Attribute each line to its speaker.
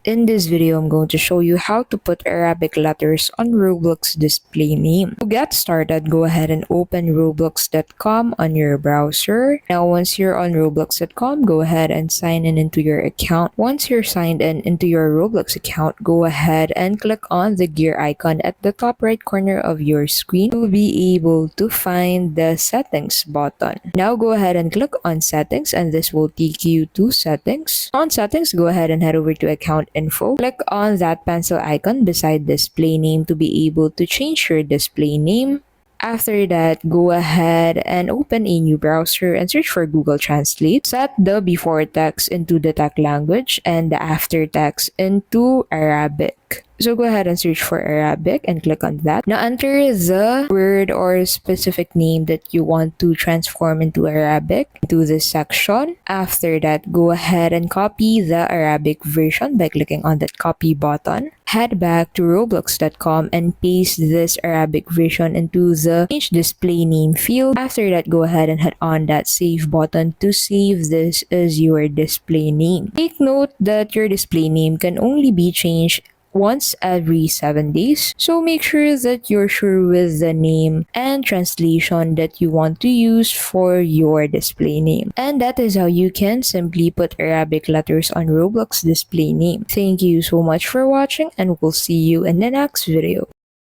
Speaker 1: In this video, I'm going to show you how to put Arabic letters on Roblox display name. To get started, go ahead and open roblox.com on your browser. Now, once you're on roblox.com, go ahead and sign in into your account. Once you're signed in into your Roblox account, go ahead and click on the gear icon at the top right corner of your screen to be able to find the settings button. Now, go ahead and click on settings, and this will take you to settings. On settings, go ahead and head over to account info. Click on that pencil icon beside display name to be able to change your display name. After that, go ahead and open a new browser and search for Google Translate. Set the before text into the text language and the after text into Arabic. So go ahead and search for Arabic and click on that. Now enter the word or specific name that you want to transform into Arabic into this section. After that, go ahead and copy the Arabic version by clicking on that copy button. Head back to roblox.com and paste this Arabic version into the change display name field. After that, go ahead and head on that save button to save this as your display name. Take note that your display name can only be changed once every 7 days. So make sure that you're sure with the name and translation that you want to use for your display name. And that is how you can simply put Arabic letters on Roblox display name. Thank you so much for watching, and we'll see you in the next video.